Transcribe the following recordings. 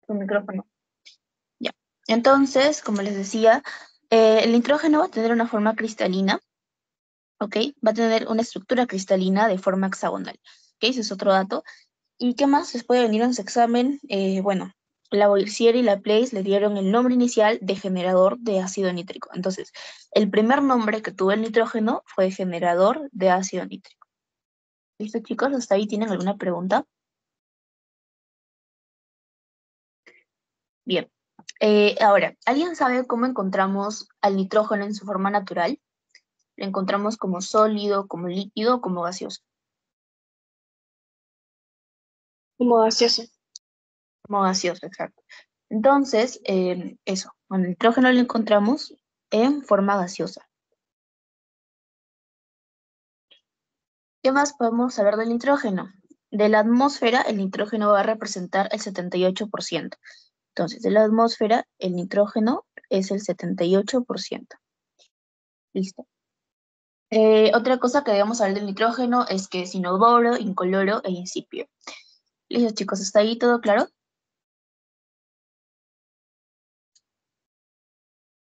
Tu micrófono. Ya. Entonces, como les decía, el nitrógeno va a tener una forma cristalina, ¿ok? Va a tener una estructura cristalina de forma hexagonal, ¿ok? Ese es otro dato. ¿Y qué más les puede venir en su examen? Bueno, Lavoisier y Laplace le dieron el nombre inicial de generador de ácido nítrico. Entonces, el primer nombre que tuvo el nitrógeno fue generador de ácido nítrico. ¿Listo, chicos? ¿Hasta ahí tienen alguna pregunta? Bien. Ahora, ¿alguien sabe cómo encontramos al nitrógeno en su forma natural? ¿Lo encontramos como sólido, como líquido o como gaseoso? Como gaseoso. Como gaseoso, exacto. Entonces, eso, con el nitrógeno lo encontramos en forma gaseosa. ¿Qué más podemos saber del nitrógeno? De la atmósfera, el nitrógeno va a representar el 78%. Entonces, de la atmósfera, el nitrógeno es el 78%. Listo. Otra cosa que debemos saber del nitrógeno es que es inodoro, incoloro e insípido. Listo, chicos, ¿está ahí todo claro?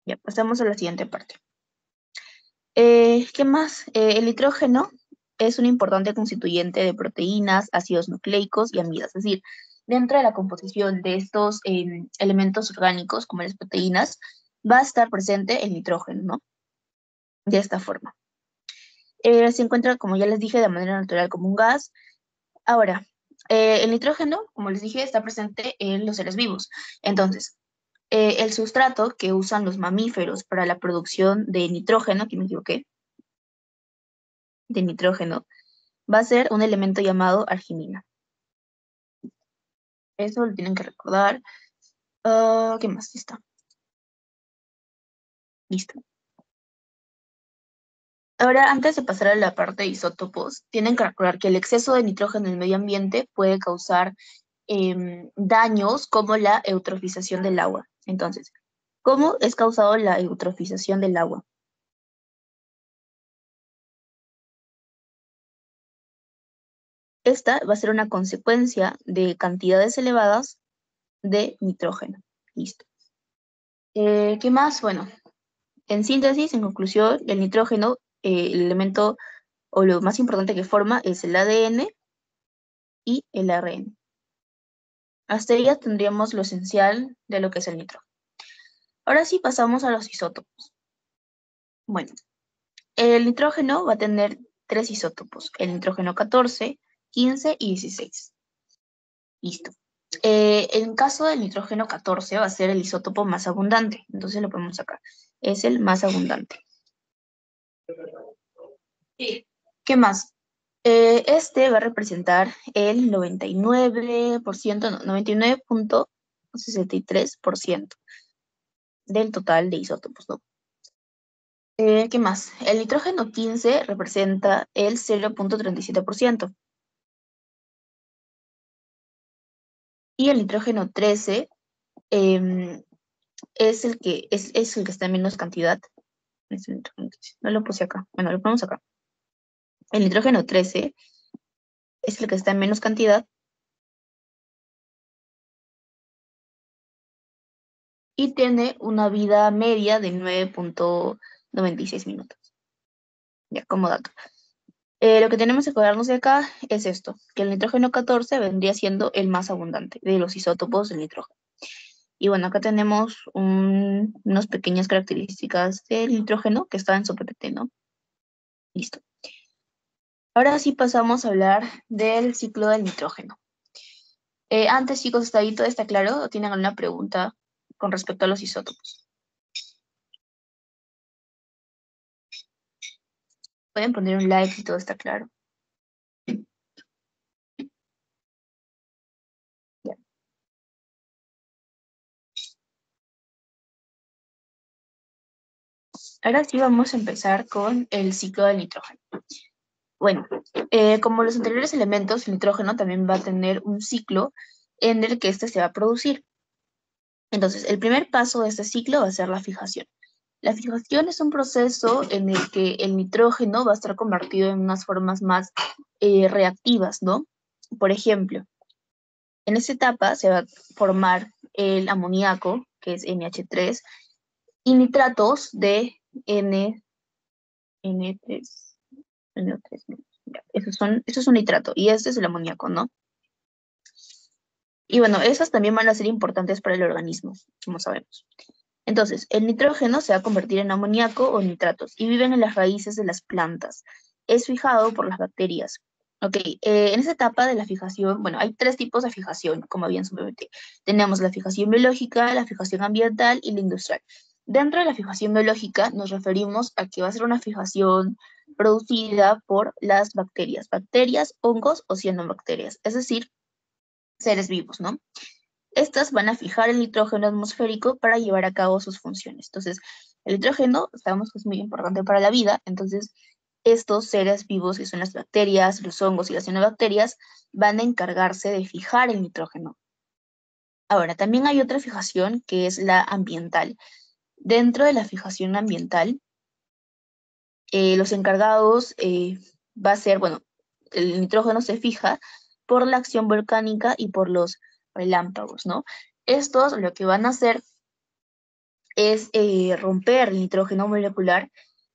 Ya, pasamos a la siguiente parte. ¿Qué más? El nitrógeno es un importante constituyente de proteínas, ácidos nucleicos y amidas. Es decir, dentro de la composición de estos elementos orgánicos, como las proteínas, va a estar presente el nitrógeno, ¿no? De esta forma. Se encuentra, como ya les dije, de manera natural como un gas. Ahora, el nitrógeno, como les dije, está presente en los seres vivos. Entonces, el sustrato que usan los mamíferos para la producción de nitrógeno, aquí me equivoqué, de nitrógeno, va a ser un elemento llamado arginina. Eso lo tienen que recordar. ¿Qué más? Listo. Listo. Ahora, antes de pasar a la parte de isótopos, tienen que recordar que el exceso de nitrógeno en el medio ambiente puede causar daños como la eutrofización del agua. Entonces, ¿cómo es causado la eutrofización del agua? Esta va a ser una consecuencia de cantidades elevadas de nitrógeno. Listo. ¿Qué más? Bueno, en síntesis, en conclusión, el nitrógeno, el elemento o lo más importante que forma es el ADN y el ARN. Hasta ahí ya tendríamos lo esencial de lo que es el nitrógeno. Ahora sí pasamos a los isótopos. Bueno, el nitrógeno va a tener tres isótopos, el nitrógeno 14, 15 y 16. Listo. En caso del nitrógeno 14 va a ser el isótopo más abundante, entonces lo ponemos acá. Es el más abundante. ¿Qué más? Este va a representar el 99%, no, 99,63% del total de isótopos, ¿no? ¿Qué más? El nitrógeno 15 representa el 0,37% y el nitrógeno 13 es es el que está en menos cantidad. No lo puse acá. Bueno, lo ponemos acá. El nitrógeno 13 es el que está en menos cantidad y tiene una vida media de 9,96 minutos. Ya, como dato. Lo que tenemos que acordarnos de acá es esto, que el nitrógeno 14 vendría siendo el más abundante de los isótopos del nitrógeno. Y bueno, acá tenemos unas pequeñas características del nitrógeno que está en su PPT, ¿no? Listo. Ahora sí pasamos a hablar del ciclo del nitrógeno. Antes, chicos, ¿está ahí todo está claro? ¿O tienen alguna pregunta con respecto a los isótopos? Pueden poner un like si todo está claro. Ya. Ahora sí vamos a empezar con el ciclo del nitrógeno. Bueno, como los anteriores elementos, el nitrógeno también va a tener un ciclo en el que éste se va a producir. Entonces, el primer paso de este ciclo va a ser la fijación. La fijación es un proceso en el que el nitrógeno va a estar convertido en unas formas más reactivas, ¿no? Por ejemplo, en esta etapa se va a formar el amoníaco, que es NH3, y nitratos de N3, NO3, ya, esos son nitrato, y este es el amoníaco, ¿no? Y bueno, esas también van a ser importantes para el organismo, como sabemos. Entonces, el nitrógeno se va a convertir en amoníaco o nitratos y viven en las raíces de las plantas. Es fijado por las bacterias. Ok, en esa etapa de la fijación, bueno, hay tres tipos de fijación, como bien simplemente. Tenemos la fijación biológica, la fijación ambiental y la industrial. Dentro de la fijación biológica nos referimos a que va a ser una fijación producida por las bacterias, hongos o cianobacterias, es decir, seres vivos, ¿no? Estas van a fijar el nitrógeno atmosférico para llevar a cabo sus funciones. Entonces, el nitrógeno sabemos que es muy importante para la vida, entonces estos seres vivos, que son las bacterias, los hongos y las cianobacterias, van a encargarse de fijar el nitrógeno. Ahora, también hay otra fijación que es la ambiental. Dentro de la fijación ambiental, los encargados va a ser, bueno, el nitrógeno se fija por la acción volcánica y por los relámpagos, ¿no? Estos lo que van a hacer es romper el nitrógeno molecular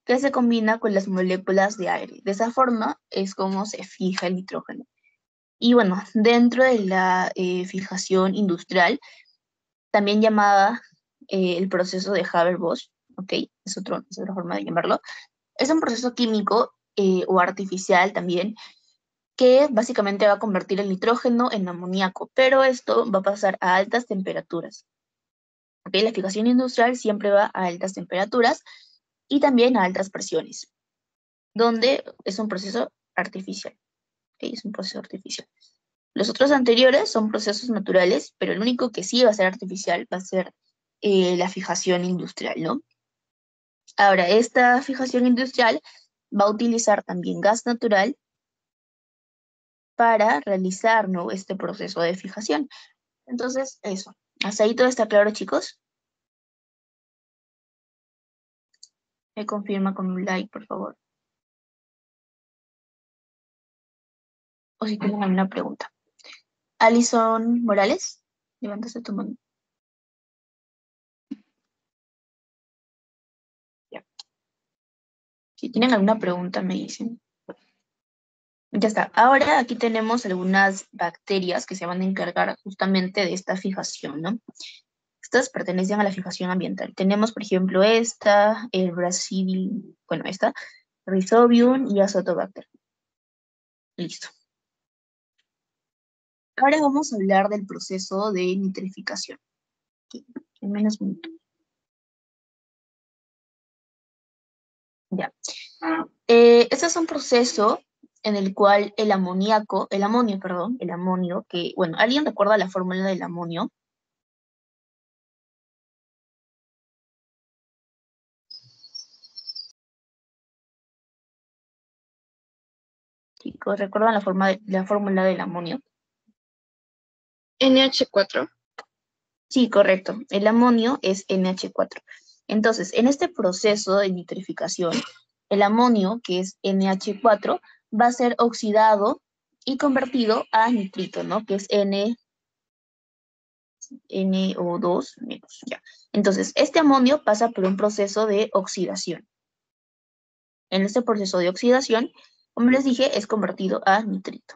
que se combina con las moléculas de aire. De esa forma es como se fija el nitrógeno. Y bueno, dentro de la fijación industrial, también llamada el proceso de Haber-Bosch, ¿ok? Es otra forma de llamarlo. Es un proceso químico o artificial también que básicamente va a convertir el nitrógeno en amoníaco, pero esto va a pasar a altas temperaturas. ¿Ok? La fijación industrial siempre va a altas temperaturas y también a altas presiones, donde es un proceso artificial. ¿Ok? Es un proceso artificial. Los otros anteriores son procesos naturales, pero el único que sí va a ser artificial va a ser la fijación industrial, ¿no? Ahora, esta fijación industrial va a utilizar también gas natural para realizar, ¿no?, este proceso de fijación. Entonces, eso. ¿Hasta ahí todo está claro, chicos? Me confirma con un like, por favor. O si tienen alguna pregunta. Alison Morales, levántase tu mano. Ya. Si tienen alguna pregunta, me dicen. Ya está. Ahora aquí tenemos algunas bacterias que se van a encargar justamente de esta fijación, ¿no? Estas pertenecen a la fijación ambiental. Tenemos, por ejemplo, esta, el Brasil, bueno, esta, Rhizobium y Azotobacter. Listo. Ahora vamos a hablar del proceso de nitrificación. Aquí, en menos minutos. Ya. Este es un proceso en el cual el amonio, que, bueno, ¿alguien recuerda la fórmula del amonio? Chicos, ¿recuerdan la fórmula del amonio? NH4. Sí, correcto. El amonio es NH4. Entonces, en este proceso de nitrificación, el amonio, que es NH4, va a ser oxidado y convertido a nitrito, ¿no? Que es NO2 menos, ya. Entonces, este amonio pasa por un proceso de oxidación. En este proceso de oxidación, como les dije, es convertido a nitrito.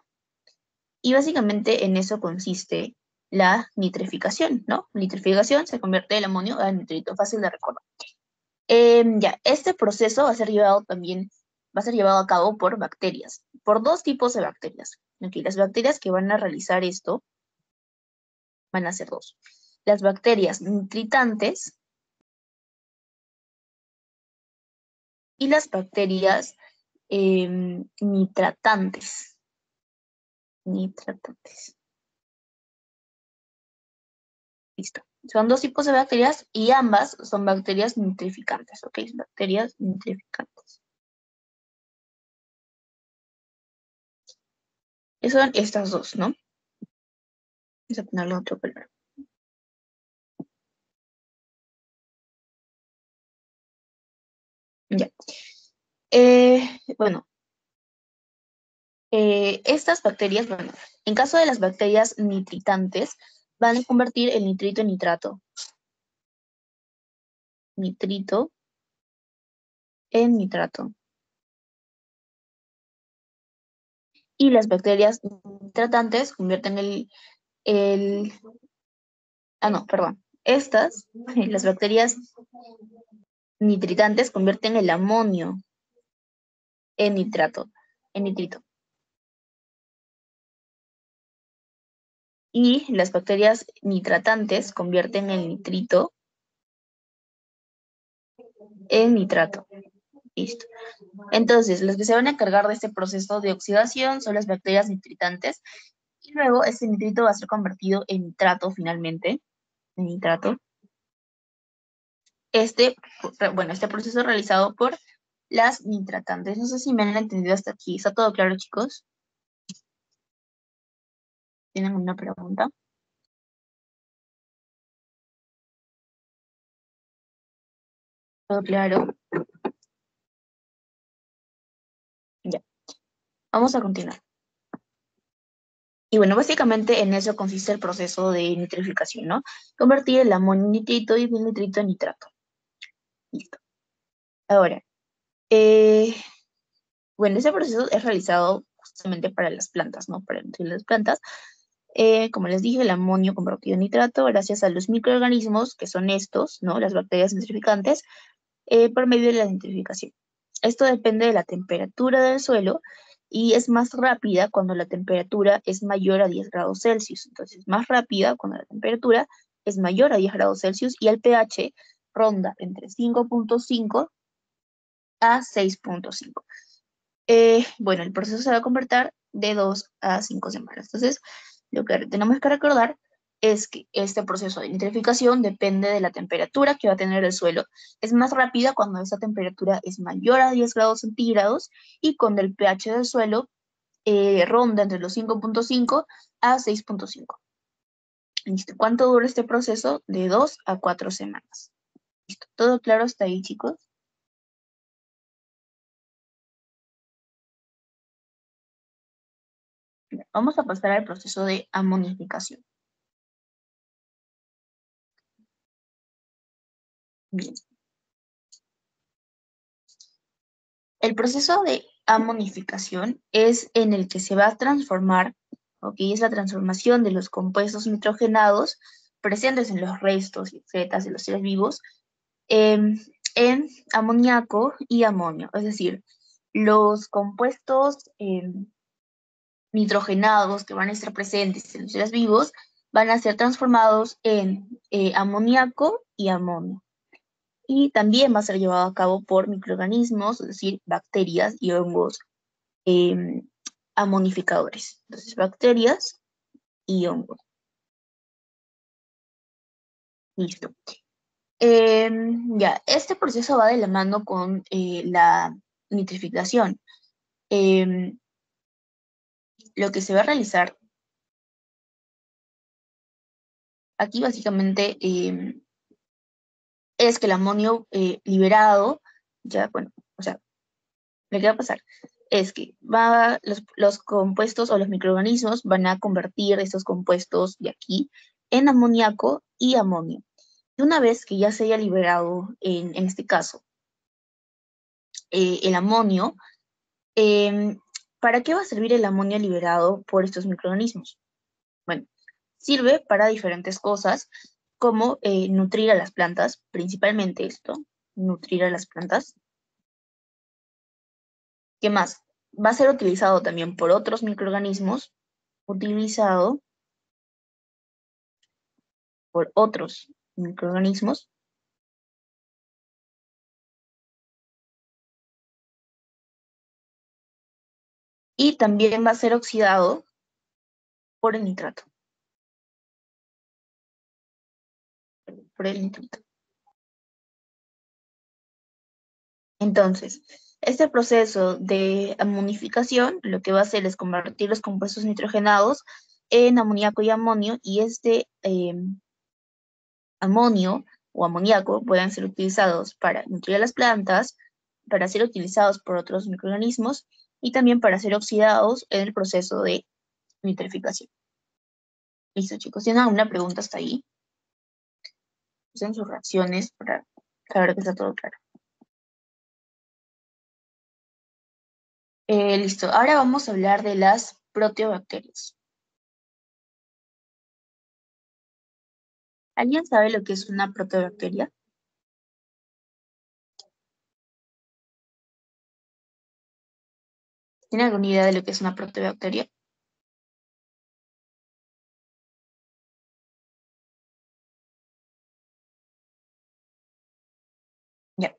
Y básicamente en eso consiste la nitrificación, ¿no? Nitrificación se convierte el amonio a nitrito, fácil de recordar. Ya, este proceso va a ser llevado a cabo por bacterias, por dos tipos de bacterias. Okay, las bacterias que van a realizar esto van a ser dos. Las bacterias nitritantes y las bacterias nitratantes. Nitratantes. Listo. Son dos tipos de bacterias y ambas son bacterias nitrificantes, ¿ok? Bacterias nitrificantes. Y son estas dos, ¿no? Vamos a ponerle otro color. Ya. Bueno, estas bacterias, bueno, en caso de las bacterias nitritantes, van a convertir el nitrito en nitrato. Nitrito en nitrato. Y las bacterias nitratantes convierten perdón. Las bacterias nitritantes convierten el amonio en nitrato, en nitrito. Y las bacterias nitratantes convierten el nitrito en nitrato. Listo. Entonces, los que se van a encargar de este proceso de oxidación son las bacterias nitritantes. Y luego este nitrito va a ser convertido en nitrato finalmente. En nitrato. Este proceso realizado por las nitratantes. No sé si me han entendido hasta aquí. ¿Está todo claro, chicos? ¿Tienen alguna pregunta? ¿Todo claro? Ya. Vamos a continuar. Y bueno, básicamente en eso consiste el proceso de nitrificación, ¿no? Convertir el amonio en nitrito y el nitrito en nitrato. Listo. Ahora, bueno, ese proceso es realizado justamente para las plantas, ¿no? Para nutrir las plantas. Como les dije, el amonio convertido en nitrato gracias a los microorganismos, que son estos, ¿no? Las bacterias nitrificantes, por medio de la nitrificación. Esto depende de la temperatura del suelo y es más rápida cuando la temperatura es mayor a 10 grados Celsius. Entonces, es más rápida cuando la temperatura es mayor a 10 grados Celsius y el pH ronda entre 5.5 a 6.5. Bueno, el proceso se va a convertir de 2 a 5 semanas. Entonces, lo que tenemos que recordar es que este proceso de nitrificación depende de la temperatura que va a tener el suelo. Es más rápida cuando esa temperatura es mayor a 10 grados centígrados y cuando el pH del suelo ronda entre los 5.5 a 6.5. ¿Listo? ¿Cuánto dura este proceso? De 2 a 4 semanas. ¿Listo? ¿Todo claro hasta ahí, chicos? Vamos a pasar al proceso de amonificación. Bien. El proceso de amonificación es en el que se va a transformar, ¿ok? Es la transformación de los compuestos nitrogenados presentes en los restos y excretas de los seres vivos en amoníaco y amonio. Es decir, los compuestos nitrogenados que van a estar presentes en los seres vivos van a ser transformados en amoníaco y amonio. Y también va a ser llevado a cabo por microorganismos, es decir, bacterias y hongos amonificadores. Entonces, bacterias y hongos. Listo. Ya, este proceso va de la mano con la nitrificación. Lo que se va a realizar aquí básicamente es que el amonio liberado, ya, bueno, o sea, lo que va a pasar es que los compuestos o los microorganismos van a convertir estos compuestos de aquí en amoníaco y amonio. Y una vez que ya se haya liberado, en este caso, el amonio, ¿para qué va a servir el amonio liberado por estos microorganismos? Bueno, sirve para diferentes cosas, como nutrir a las plantas, principalmente esto, nutrir a las plantas. ¿Qué más? Va a ser utilizado también por otros microorganismos, utilizado por otros microorganismos, y también va a ser oxidado por el nitrato, por el nitrito. Entonces, este proceso de amonificación lo que va a hacer es convertir los compuestos nitrogenados en amoníaco y amonio, y este amonio o amoníaco pueden ser utilizados para nutrir a las plantas, para ser utilizados por otros microorganismos y también para ser oxidados en el proceso de nitrificación. Listo, chicos. ¿Tienen alguna pregunta hasta ahí? Usen sus reacciones para saber que está todo claro. Listo. Ahora vamos a hablar de las proteobacterias. ¿Alguien sabe lo que es una proteobacteria? ¿Tiene alguna idea de lo que es una proteobacteria? Ya.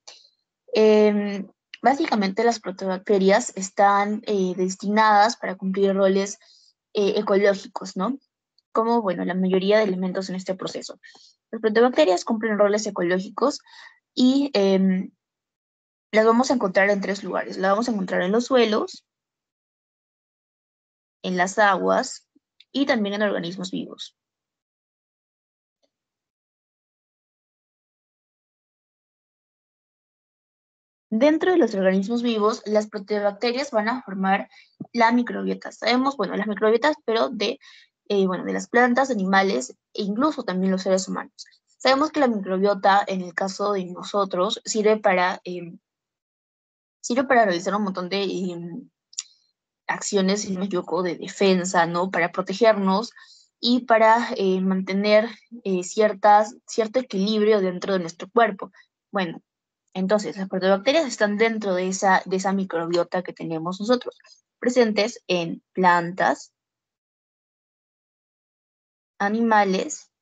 Em, Básicamente las proteobacterias están destinadas para cumplir roles ecológicos, ¿no? Como, bueno, la mayoría de elementos en este proceso. Las proteobacterias cumplen roles ecológicos y las vamos a encontrar en tres lugares. Las vamos a encontrar en los suelos, en las aguas y también en organismos vivos. Dentro de los organismos vivos, las proteobacterias van a formar la microbiota. Sabemos, bueno, las microbiotas, pero bueno, de las plantas, animales e incluso también los seres humanos. Sabemos que la microbiota, en el caso de nosotros, sirve para realizar un montón de acciones, si no me equivoco, de defensa, ¿no? Para protegernos y para mantener cierto equilibrio dentro de nuestro cuerpo. Bueno, entonces las proteobacterias están dentro de esa microbiota que tenemos nosotros, presentes en plantas, animales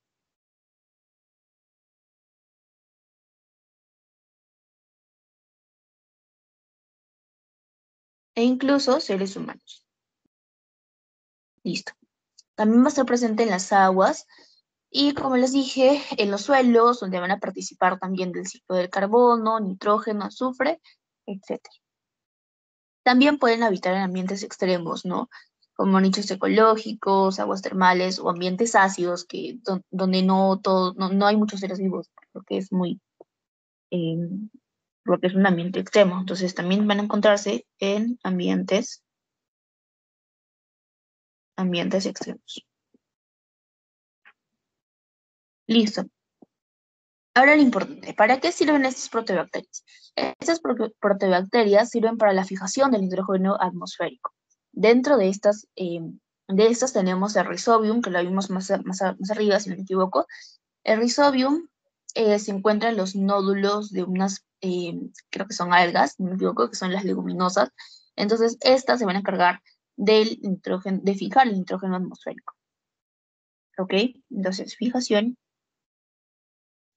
e incluso seres humanos. Listo. También va a estar presente en las aguas y, como les dije, en los suelos, donde van a participar también del ciclo del carbono, nitrógeno, azufre, etc. También pueden habitar en ambientes extremos, ¿no? Como nichos ecológicos, aguas termales o ambientes ácidos donde no hay muchos seres vivos, porque eh, porque es un ambiente extremo. Entonces también van a encontrarse en ambientes extremos. Listo. Ahora lo importante, ¿para qué sirven estas proteobacterias? Estas proteobacterias sirven para la fijación del nitrógeno atmosférico. Dentro de estas tenemos el Rhizobium, que lo vimos más arriba, si no me equivoco. El Rhizobium se encuentra en los nódulos de creo que son algas, si no me equivoco, que son las leguminosas. Entonces, estas se van a encargar del nitrógeno, de fijar el nitrógeno atmosférico. ¿Ok? Entonces, fijación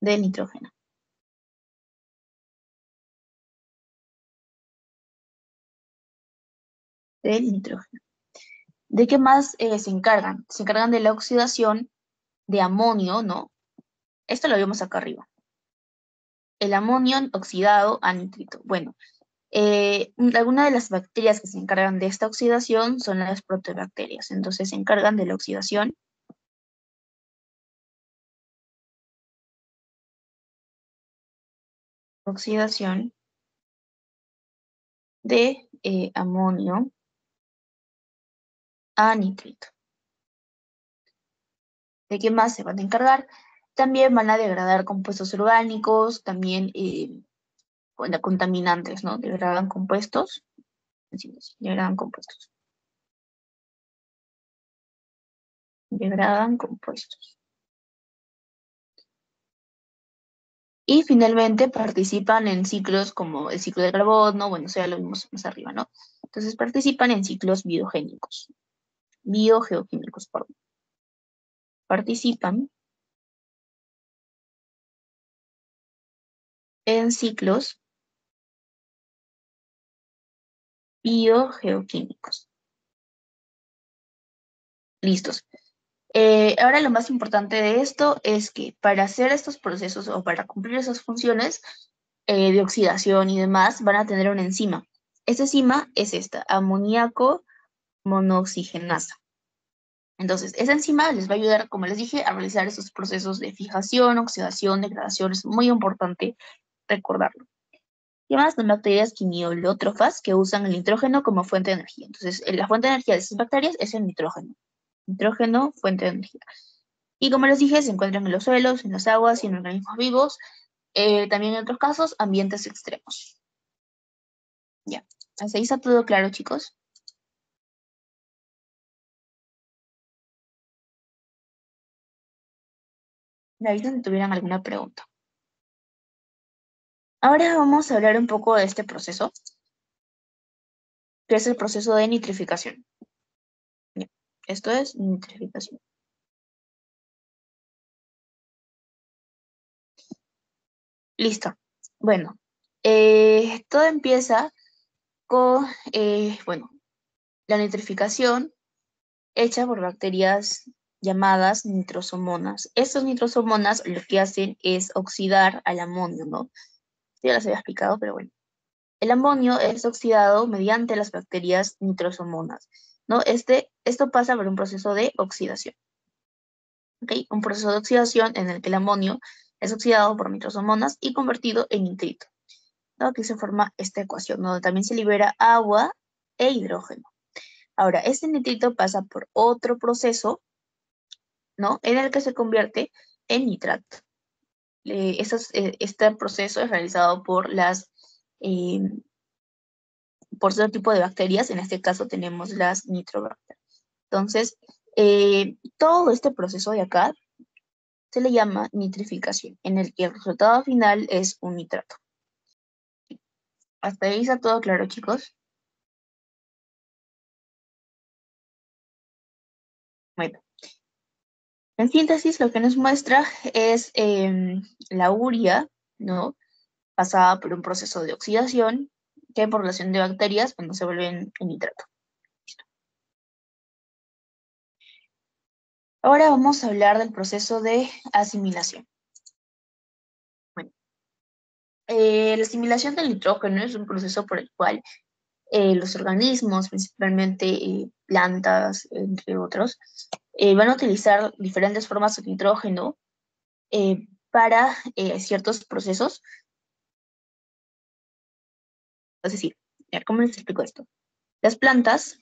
del nitrógeno. Del nitrógeno. ¿De qué más se encargan? Se encargan de la oxidación de amonio, ¿no? Esto lo vemos acá arriba. El amonio oxidado a nitrito. Bueno, algunas de las bacterias que se encargan de esta oxidación son las proteobacterias. Entonces se encargan de la oxidación de amonio a nitrito. ¿De qué más se van a encargar? También van a degradar compuestos orgánicos, también bueno, contaminantes, ¿no? Degradan compuestos. Degradan compuestos. Degradan compuestos. Y finalmente participan en ciclos como el ciclo de carbono, bueno, eso ya lo vimos más arriba, ¿no? Entonces participan en ciclos biogeoquímicos, perdón. Participan en ciclos biogeoquímicos. Listos. Ahora lo más importante de esto es que para hacer estos procesos o para cumplir esas funciones de oxidación y demás, van a tener una enzima. Esta enzima es esta, amoníaco monoxigenasa. Entonces, esa enzima les va a ayudar, como les dije, a realizar esos procesos de fijación, oxidación, degradación. Es muy importante recordarlo. Y además son bacterias quimiolótrofas que usan el nitrógeno como fuente de energía. Entonces, la fuente de energía de esas bacterias es el nitrógeno. Nitrógeno, fuente de energía. Y como les dije, se encuentran en los suelos, en las aguas y en organismos vivos, también en otros casos, ambientes extremos. Ya, hasta ahí está todo claro, chicos. Me avisan si tuvieran alguna pregunta. Ahora vamos a hablar un poco de este proceso, que es el proceso de nitrificación. Ya, esto es nitrificación. Listo. Bueno, todo empieza con, bueno, la nitrificación hecha por bacterias llamadas nitrosomonas. Estas nitrosomonas lo que hacen es oxidar al amonio, ¿no? Ya las había explicado, pero bueno. El amonio es oxidado mediante las bacterias nitrosomonas, ¿no? Esto pasa por un proceso de oxidación, ¿ok? Un proceso de oxidación en el que el amonio es oxidado por nitrosomonas y convertido en nitrito, ¿no? Aquí se forma esta ecuación, donde también se libera agua e hidrógeno. Ahora, este nitrito pasa por otro proceso, ¿no? En el que se convierte en nitrato. Este proceso es realizado eh, por otro tipo de bacterias, en este caso tenemos las nitrobacterias. Entonces, todo este proceso de acá se le llama nitrificación, en el que el resultado final es un nitrato. Hasta ahí está todo claro, chicos. Bueno, en síntesis lo que nos muestra es la urea, ¿no? Pasada por un proceso de oxidación, que por relación de bacterias, cuando se vuelven en nitrato. Ahora vamos a hablar del proceso de asimilación. Bueno, la asimilación del nitrógeno es un proceso por el cual los organismos, principalmente plantas, entre otros, van a utilizar diferentes formas de nitrógeno para ciertos procesos. Es decir, ¿cómo les explico esto? Las plantas,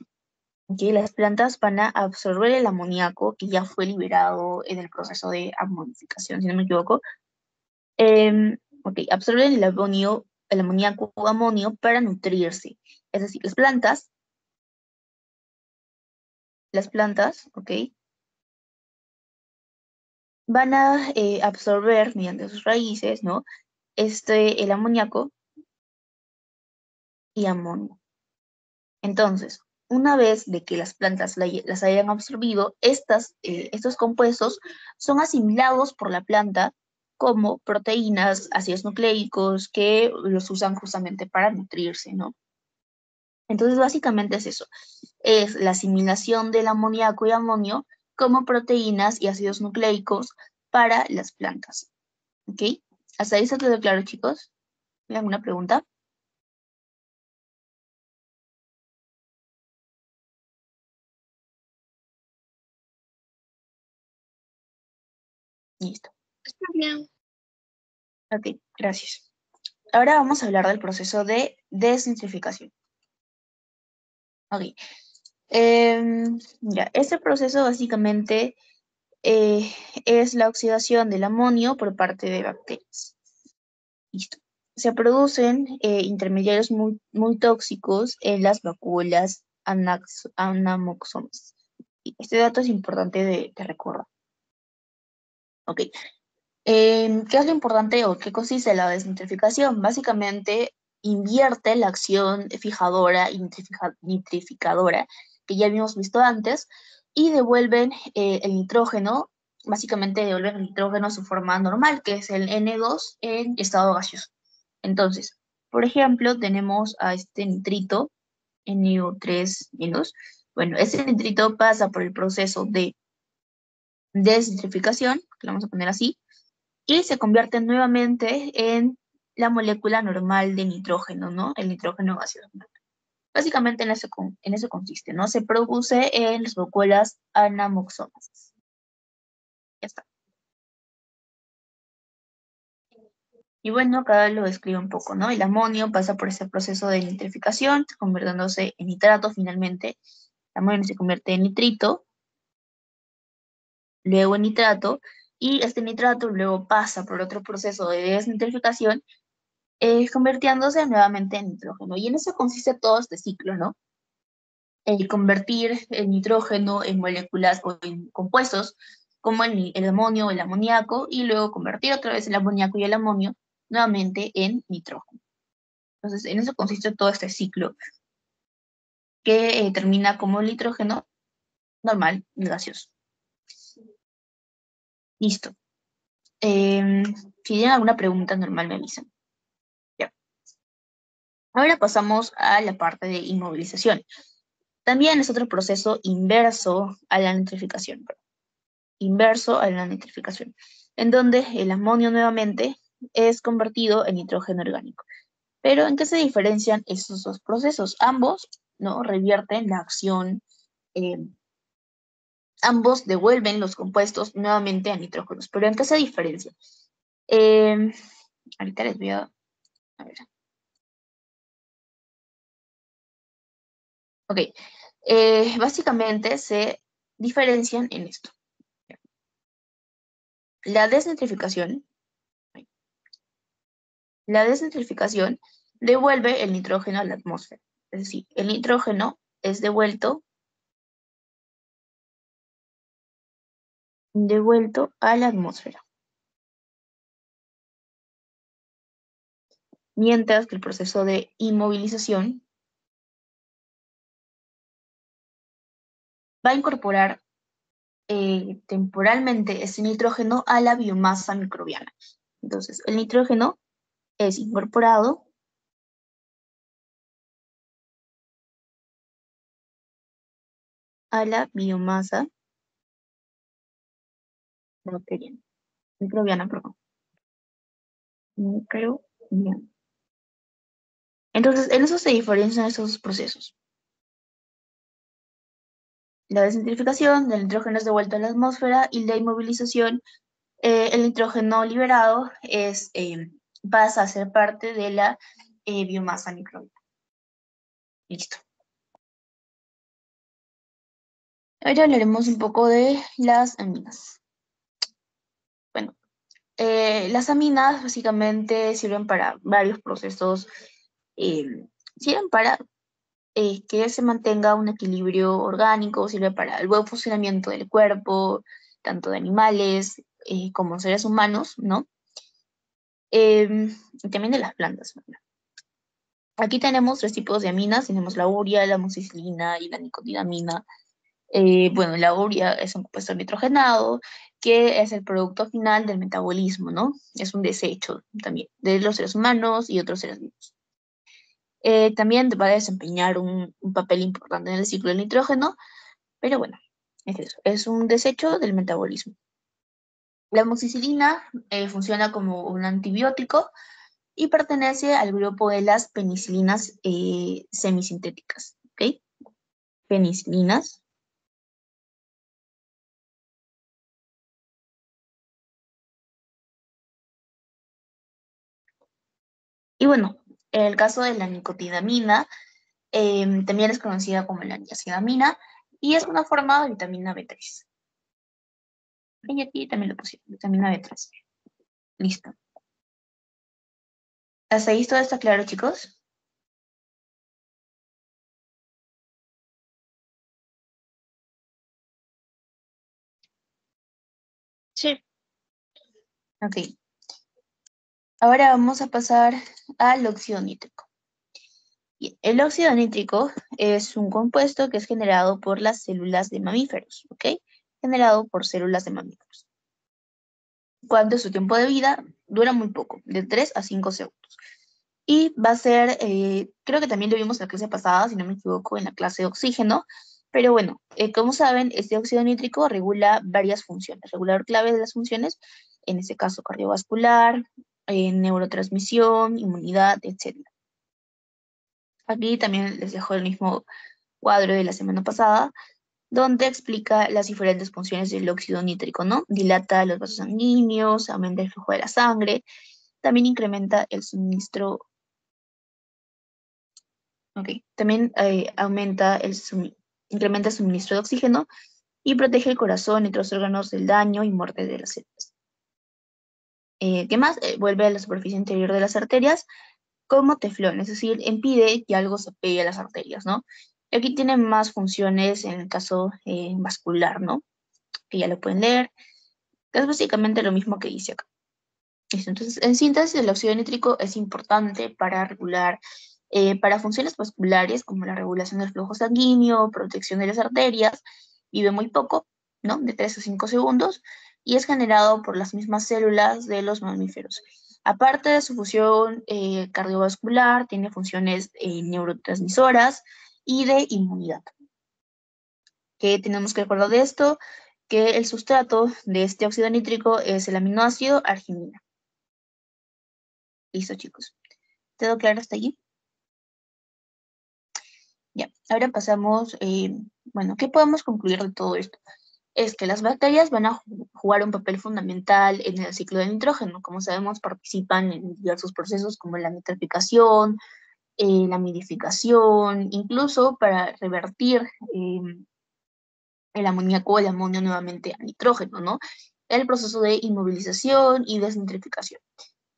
¿ok? Las plantas van a absorber el amoníaco que ya fue liberado en el proceso de amonificación, si no me equivoco. Ok, absorben el amoníaco o amonio para nutrirse. Es decir, las plantas, ok, van a absorber mediante sus raíces, ¿no? El amoníaco y amonio. Entonces, una vez de que las plantas las hayan absorbido, estos compuestos son asimilados por la planta como proteínas, ácidos nucleicos, que los usan justamente para nutrirse, ¿no? Entonces, básicamente es eso, es la asimilación del amoníaco y amonio como proteínas y ácidos nucleicos para las plantas, ¿ok? ¿Hasta ahí está todo claro, chicos? ¿Hay alguna pregunta? Listo. Está bien. Ok, gracias. Ahora vamos a hablar del proceso de desnitrificación. Ok. Ya, este proceso básicamente eh, es la oxidación del amonio por parte de bacterias. Listo. Se producen intermediarios muy tóxicos en las vacuolas anamoxomas. Y este dato es importante de recordar. Ok. ¿Qué es lo importante o qué consiste la desnitrificación? Básicamente invierte la acción fijadora y nitrificadora que ya habíamos visto antes y devuelven el nitrógeno, básicamente devuelven el nitrógeno a su forma normal, que es el N2 en estado gaseoso. Entonces, por ejemplo, tenemos a este nitrito, NO3-. Bueno, este nitrito pasa por el proceso de desnitrificación, que lo vamos a poner así, y se convierte nuevamente en la molécula normal de nitrógeno, ¿no? El nitrógeno gaseoso. Básicamente en eso consiste, ¿no? Se produce en las vacuolas anamoxomas. Ya está. Y bueno, acá lo describo un poco, ¿no? El amonio pasa por ese proceso de nitrificación, convirtiéndose en nitrato finalmente. El amonio se convierte en nitrito. luego en nitrato, y este nitrato luego pasa por otro proceso de desnitrificación, convirtiéndose nuevamente en nitrógeno. Y en eso consiste todo este ciclo, ¿no? Convertir el nitrógeno en moléculas o en compuestos como el amonio o el amoníaco, y luego convertir otra vez el amoníaco y el amonio nuevamente en nitrógeno. Entonces, en eso consiste todo este ciclo que termina como el nitrógeno normal y gaseoso. Listo. Si tienen alguna pregunta normal, me avisan. Ya. Ahora pasamos a la parte de inmovilización. También es otro proceso inverso a la nitrificación, inverso a la nitrificación, en donde el amonio nuevamente es convertido en nitrógeno orgánico. Pero ¿en qué se diferencian estos dos procesos? Ambos, ¿no?, revierten la acción, eh, ambos devuelven los compuestos nuevamente a nitrógenos. ¿Pero en qué se diferencian? Ahorita les voy a ver. Ok. Básicamente se diferencian en esto. La desnitrificación, la desnitrificación devuelve el nitrógeno a la atmósfera. Es decir, el nitrógeno es devuelto a la atmósfera. Mientras que el proceso de inmovilización va a incorporar temporalmente ese nitrógeno a la biomasa microbiana. Entonces, el nitrógeno es incorporado a la biomasa microbiana, perdón. Microbiana. Entonces, en eso se diferencian esos procesos. La desnitrificación del nitrógeno es devuelto a la atmósfera, y la inmovilización, el nitrógeno liberado pasa a ser parte de la biomasa microbiana. Listo. Ahora hablaremos un poco de las aminas. Bueno, las aminas básicamente sirven para varios procesos, sirven para que se mantenga un equilibrio orgánico, sirve para el buen funcionamiento del cuerpo, tanto de animales como seres humanos, ¿no? Y también de las plantas, ¿no? Aquí tenemos tres tipos de aminas: tenemos la urea, la amoxicilina y la nicotinamina. Bueno, la urea es un compuesto nitrogenado que es el producto final del metabolismo, ¿no? Es un desecho también de los seres humanos y otros seres vivos. También va a desempeñar un papel importante en el ciclo del nitrógeno, pero bueno, es eso, es un desecho del metabolismo. La amoxicilina funciona como un antibiótico y pertenece al grupo de las penicilinas semisintéticas, ¿ok? Penicilinas. Y bueno, en el caso de la nicotinamina, también es conocida como la niacinamida, y es una forma de vitamina B3. Y aquí también lo pusieron, vitamina B3. Listo. ¿Hasta ahí todo está claro, chicos? Sí. Ok. Ahora vamos a pasar al óxido nítrico. Bien, el óxido nítrico es un compuesto que es generado por las células de mamíferos, ¿ok? Generado por células de mamíferos. ¿Cuánto es su tiempo de vida? Dura muy poco, de 3 a 5 segundos. Y va a ser, creo que también lo vimos en la clase pasada, si no me equivoco, en la clase de oxígeno. Pero bueno, como saben, este óxido nítrico regula varias funciones, regulador clave de las funciones, en este caso cardiovascular, neurotransmisión, inmunidad, etc. Aquí también les dejo el mismo cuadro de la semana pasada, donde explica las diferentes funciones del óxido nítrico, ¿no? Dilata los vasos sanguíneos, aumenta el flujo de la sangre, también incrementa el suministro, ok, también incrementa el suministro de oxígeno, y protege el corazón y otros órganos del daño y muerte de las células. ¿Qué más? Vuelve a la superficie interior de las arterias como teflón, es decir, impide que algo se pegue a las arterias, ¿no? Y aquí tiene más funciones en el caso vascular, ¿no? Que ya lo pueden leer, que es básicamente lo mismo que dice acá. Listo. Entonces, en síntesis, el óxido nítrico es importante para regular, para funciones vasculares como la regulación del flujo sanguíneo, protección de las arterias, vive muy poco, ¿no? De 3 a 5 segundos, y es generado por las mismas células de los mamíferos. Aparte de su función cardiovascular, tiene funciones neurotransmisoras y de inmunidad. ¿Qué tenemos que recordar de esto? Que el sustrato de este óxido nítrico es el aminoácido arginina. Listo, chicos. ¿Todo claro hasta allí? Ya, ahora pasamos, bueno, ¿qué podemos concluir de todo esto? Es que las bacterias van a jugar un papel fundamental en el ciclo del nitrógeno. Como sabemos, participan en diversos procesos como la nitrificación, la acidificación, incluso para revertir el amoníaco o el amonio nuevamente a nitrógeno, ¿no? El proceso de inmovilización y desnitrificación.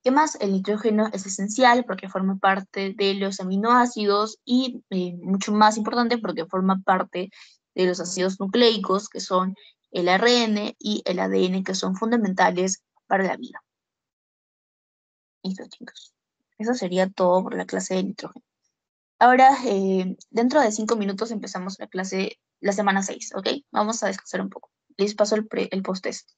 ¿Qué más? El nitrógeno es esencial porque forma parte de los aminoácidos y mucho más importante porque forma parte de los ácidos nucleicos que son el ARN y el ADN que son fundamentales para la vida. Listo, chicos. Eso sería todo por la clase de nitrógeno. Ahora, dentro de 5 minutos empezamos la clase, la semana 6, ¿ok? Vamos a descansar un poco. Les paso el post-test.